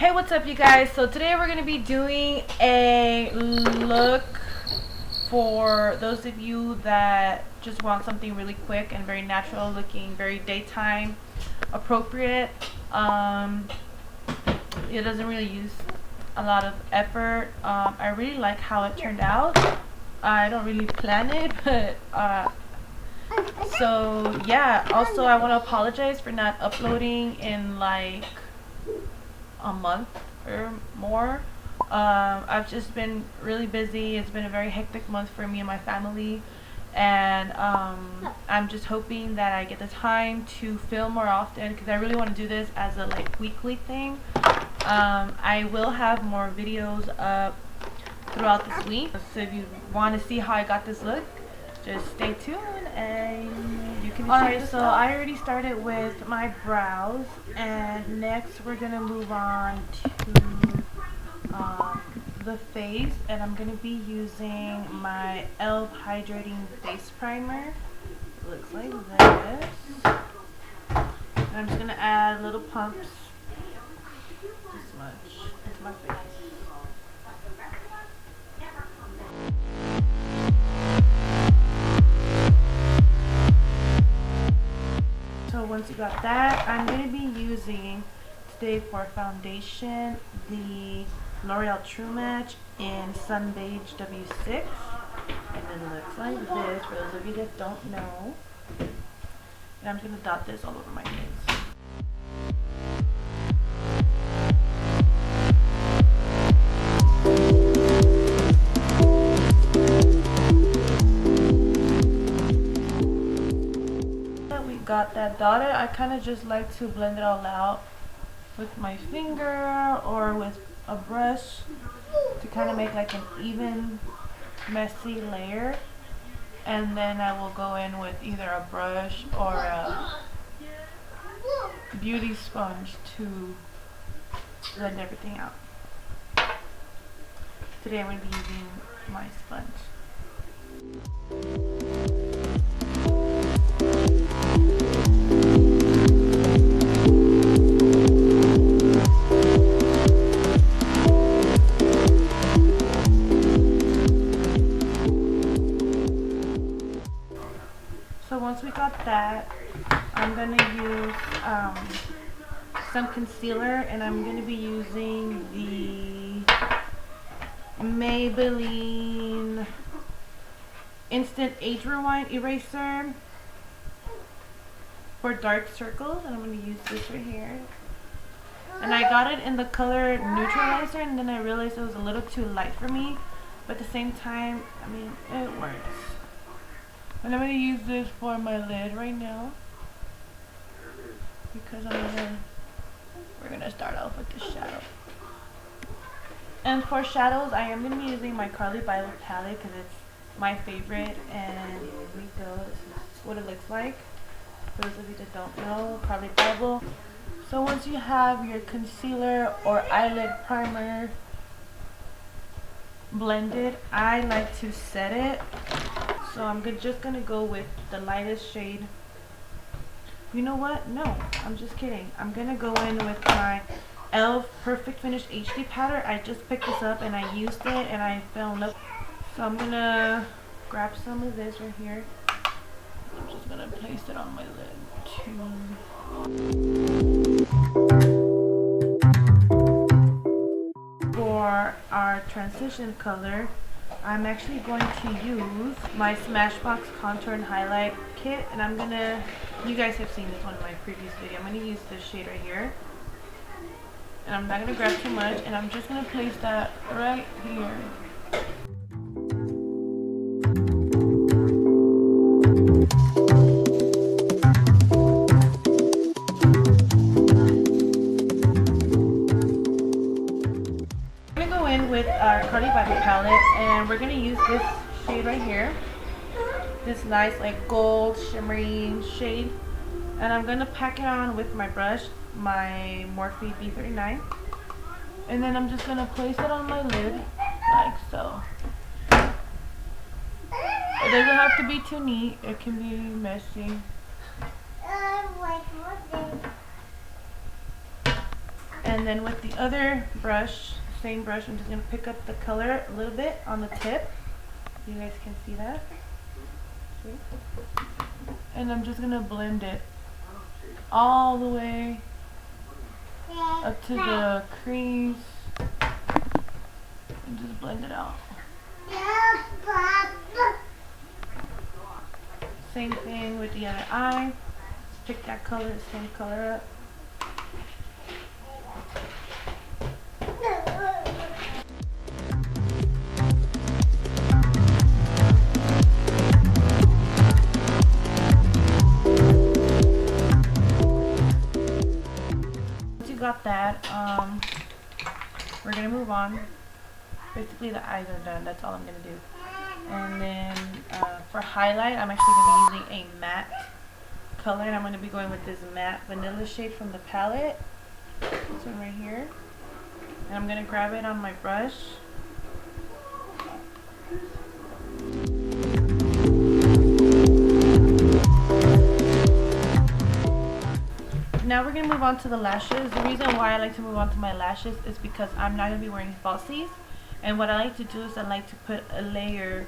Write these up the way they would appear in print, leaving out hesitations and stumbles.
Hey, what's up you guys? So today we're going to be doing a look for those of you that just want something really quick and very natural looking, very daytime appropriate. It doesn't really use a lot of effort. I really like how it turned out. I don't really plan it, but so yeah. Also, I want to apologize for not uploading in like a month or more. I've just been really busy. It's been a very hectic month for me and my family, and I'm just hoping that I get the time to film more often because I really want to do this as a like weekly thing. I will have more videos up throughout this week, so if you want to see how I got this look, just stay tuned and you can see. Alright, so I already started with my brows, and next we're gonna move on to the face, and I'm gonna be using my e.l.f. Hydrating Face Primer. It looks like this. And I'm just gonna add little pumps, this much, into my face. So once you got that, I'm going to be using today for foundation the Loreal True Match in Sun Beige W6, and it looks like this for those of you that don't know. And I'm just going to dot this all over my face. Got that dotted, I kind of just like to blend it all out with my finger or with a brush to kind of make like an even messy layer, and then I will go in with either a brush or a beauty sponge to blend everything out. Today I'm going to be using my sponge. So once we got that, I'm going to use some concealer, and I'm going to be using the Maybelline Instant Age Rewind Eraser for dark circles, and I'm going to use this right here. And I got it in the color Nuetralizer, and then I realized it was a little too light for me, but at the same time, I mean, it works. And I'm going to use this for my lid right now, because we're going to start off with the shadow. And for shadows, I am going to be using my Carli Bybel palette because it's my favorite, and here we go. This is what it looks like. For those of you that don't know, Carli Bybel. So once you have your concealer or eyelid primer blended, I like to set it. So I'm just going to go with the lightest shade. You know what? No, I'm just kidding. I'm going to go in with my e.l.f. Perfect Finish HD powder. I just picked this up and I used it and I fell in love. So I'm going to grab some of this right here. I'm just going to place it on my lid too. For our transition color, I'm actually going to use my Smashbox Contour and Highlight Kit, and I'm gonna, you guys have seen this one in my previous video, I'm gonna use this shade right here. And I'm not gonna grab too much, and I'm just gonna place that right here. With our Carli Bybel palette, and we're gonna use this shade right here, this nice like gold shimmering shade, and I'm gonna pack it on with my brush, my Morphe B39, and then I'm just gonna place it on my lid like so. It doesn't have to be too neat, it can be messy. And then with the other brush, same brush, I'm just going to pick up the color a little bit on the tip. You guys can see that. See? And I'm just going to blend it all the way up to the crease. And just blend it out. Same thing with the other eye. Pick that color, same color up. Once you got that, we're gonna move on. Basically the eyes are done, that's all I'm gonna do. And then for highlight, I'm actually gonna be using a matte color, and I'm gonna be going with this matte vanilla shade from the palette. This one right here. And I'm gonna grab it on my brush. Now we're gonna move on to the lashes. The reason why I like to move on to my lashes is because I'm not gonna be wearing falsies. And what I like to do is I like to put a layer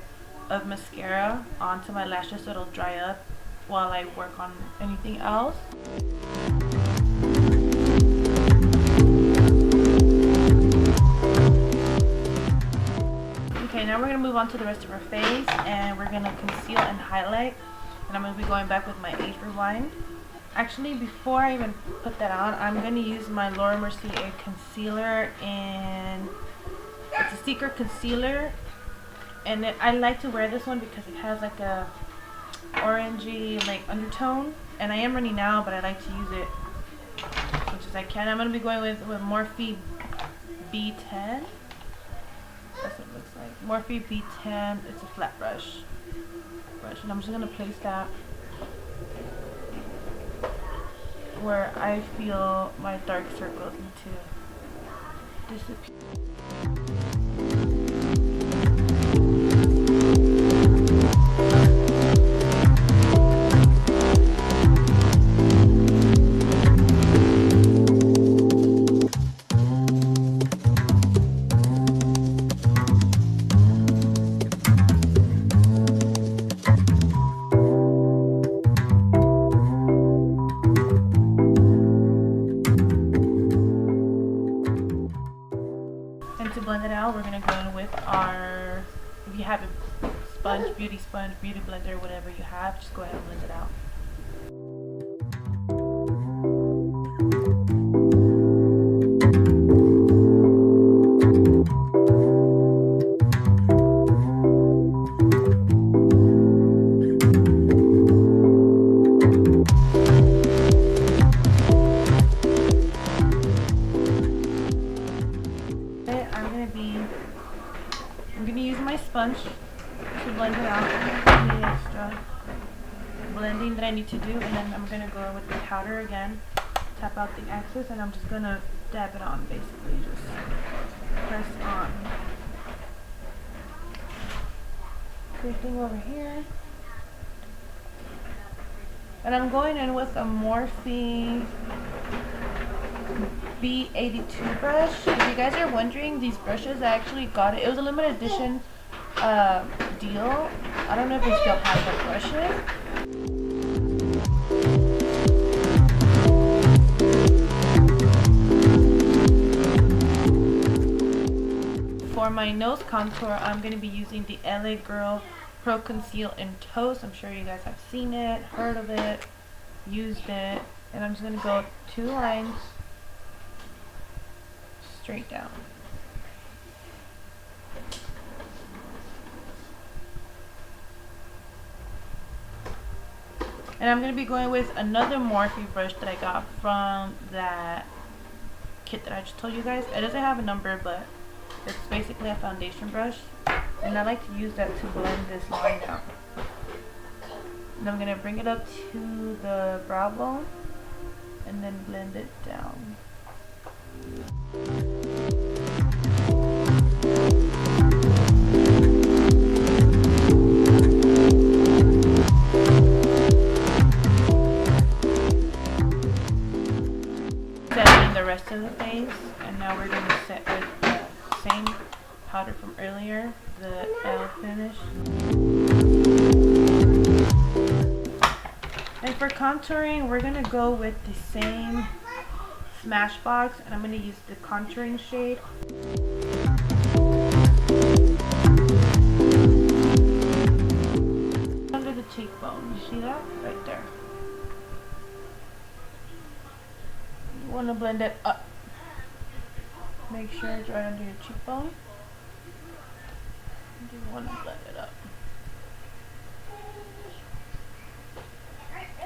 of mascara onto my lashes so it'll dry up while I work on anything else. Okay, now we're going to move on to the rest of our face, and we're going to conceal and highlight. And I'm going to be going back with my Age Rewind. Actually, before I even put that on, I'm going to use my Laura Mercier concealer, and it's a secret concealer. And I like to wear this one because it has like a orangey like undertone, and I am running out, but I like to use it as much as I can. I'm going to be going with Morphe B10. That's what it looks like. Morphe B10. It's a flat brush, and I'm just going to place that where I feel my dark circles need to disappear. Blend it out, we're going to go in with our, if you have a sponge, beauty blender, whatever you have, just go ahead and blend it out. I'm going to use my sponge to blend it out, any extra blending that I need to do, and then I'm going to go with the powder again, tap out the excess, and I'm just going to dab it on, basically, just press on. Same thing over here. And I'm going in with a Morphe B82 brush. If you guys are wondering, these brushes, I actually got it. It was a limited edition deal. I don't know if they still have the brushes. For my nose contour, I'm going to be using the LA Girl Pro Conceal in Toast. I'm sure you guys have seen it, heard of it, used it. And I'm just going to go 2 lines straight down. And I'm going to be going with another Morphe brush that I got from that kit that I just told you guys. It doesn't have a number, but it's basically a foundation brush. And I like to use that to blend this line out. And I'm going to bring it up to the brow bone and then blend it down. Setting the rest of the face. And now we're going to set with the same powder from earlier, the L finish. And for contouring, we're going to go with the same Smashbox, and I'm going to use the contouring shade. Under the cheekbone, you see that? Right there. You want to blend it up. Make sure it's right under your cheekbone. You want to blend it up.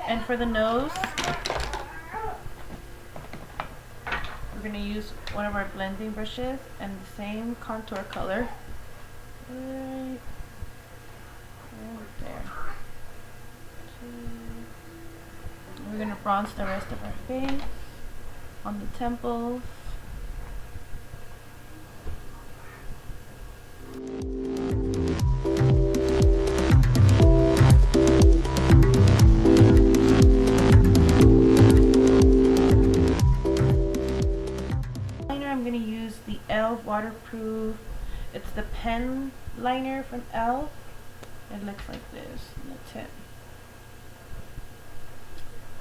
And for the nose, we're going to use one of our blending brushes and the same contour color. Right there. We're going to bronze the rest of our face on the temples. I'm going to use the L waterproof. It's the pen liner from L. It looks like this in the tip.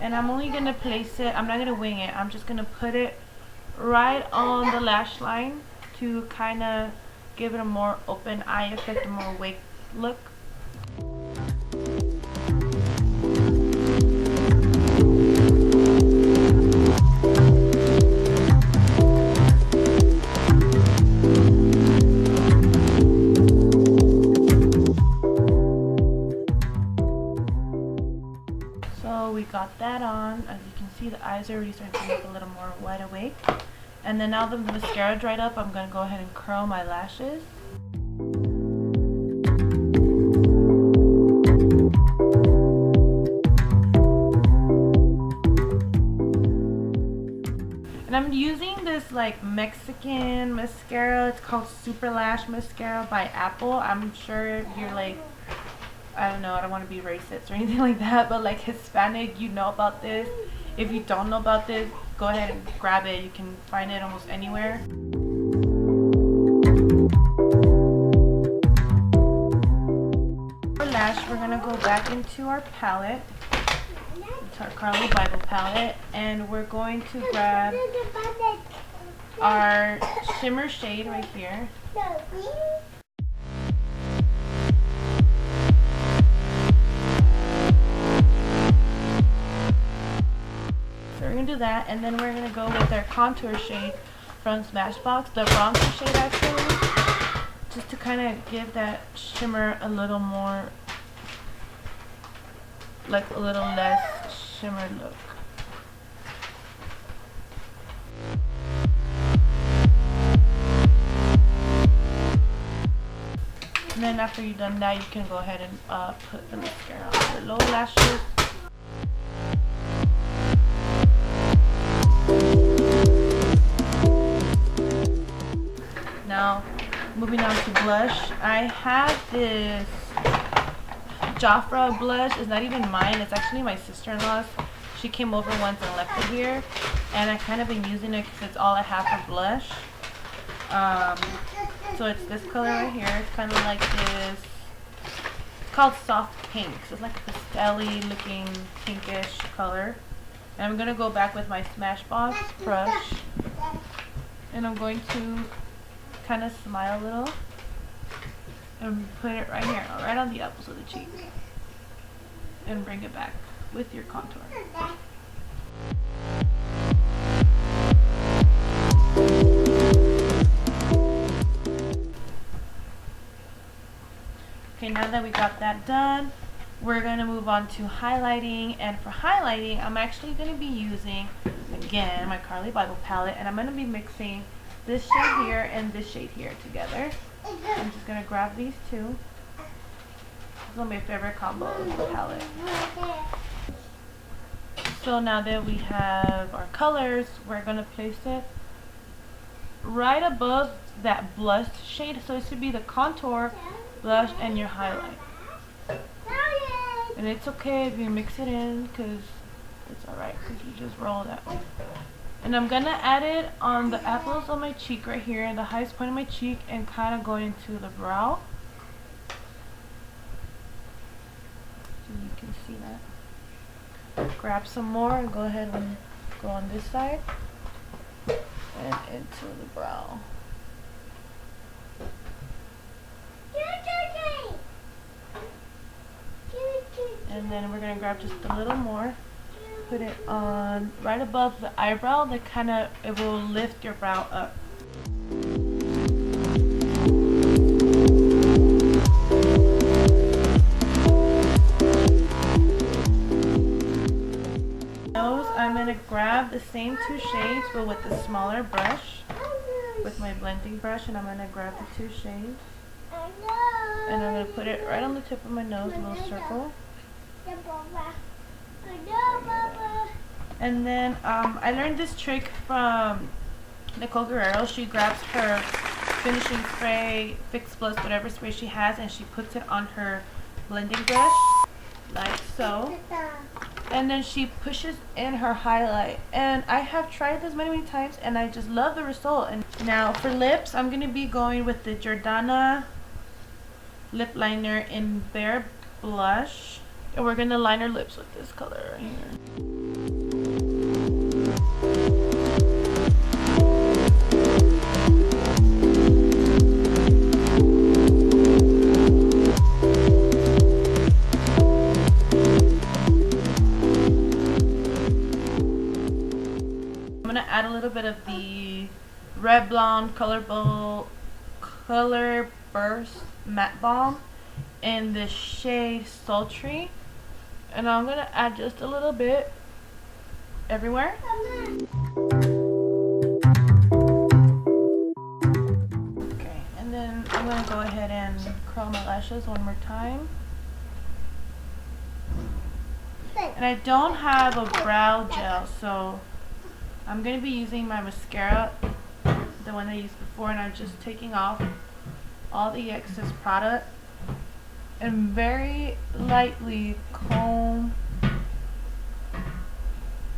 And I'm only going to place it, I'm not going to wing it, I'm just going to put it right on the lash line to kind of give it a more open eye effect, a more awake look. We got that on. As you can see, the eyes are already starting to look a little more wide awake. And then now that the mascara dried up, I'm going to go ahead and curl my lashes. And I'm using this like Mexican mascara. It's called Super Lash Mascara by Apple. I'm sure you're like, I don't know, I don't want to be racist or anything like that, but like Hispanic, you know about this. If you don't know about this, go ahead and grab it. You can find it almost anywhere. For lash, we're going to go back into our palette. It's our Carli Bybel palette. And we're going to grab our shimmer shade right here. We're going to do that, and then we're going to go with our contour shade from Smashbox, the bronzer shade actually, just to kind of give that shimmer a little more, like a little less shimmer look. And then after you've done that, you can go ahead and put the mascara on your lower lashes. Now, moving on to blush, I have this Jafra blush. It's not even mine, it's actually my sister-in-law's. She came over once and left it here, and I kind of been using it because it's all I have for blush. So it's this color right here. It's kind of like this, it's called soft pink, so it's like a pastel-y looking pinkish color. And I'm going to go back with my Smashbox brush, and I'm going to kind of smile a little and put it right here, right on the apples of the cheek, and bring it back with your contour. Okay, now that we got that done, we're going to move on to highlighting. And for highlighting, I'm actually going to be using, again, my Carli Bybel palette, and I'm going to be mixing this shade here and this shade here together. I'm just going to grab these two. This is one of my favorite combos of the palette. So now that we have our colors, we're going to place it right above that blush shade. So it should be the contour, blush, and your highlight. And it's okay if you mix it in, because it's alright, because you just roll that way. And I'm gonna add it on the apples of my cheek right here, the highest point of my cheek, and kind of go into the brow. So you can see that. Grab some more and go ahead and go on this side and into the brow. And then we're gonna grab just a little more, put it on right above the eyebrow. That kind of, it will lift your brow up. Nose, I'm gonna grab the same two shades but with the smaller brush, with my blending brush, and I'm gonna grab the two shades. And I'm going to put it right on the tip of my nose, a little circle. And then I learned this trick from Covergirl. She grabs her finishing spray, Fix Plus, whatever spray she has, and she puts it on her blending brush, like so. And then she pushes in her highlight. And I have tried this many times, and I just love the result. And now for lips, I'm going to be going with the Jordana lip liner in Bare Blush, and we're gonna line our lips with this color right here. I'm gonna add a little bit of the Red Blonde Colourburst Matte Balm in the shade Soultry, and I'm gonna add just a little bit everywhere. Okay, and then I'm gonna go ahead and curl my lashes one more time. And I don't have a brow gel, so I'm gonna be using my mascara, the one I used before, and I'm just taking off all the excess product and very lightly comb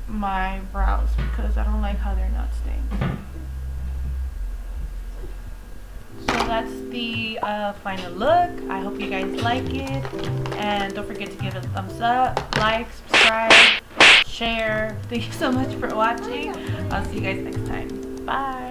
my brows because I don't like how they're not stained. So that's the final look. I hope you guys like it, and don't forget to give it a thumbs up, like, subscribe, share. Thank you so much for watching. I'll see you guys next time. Bye.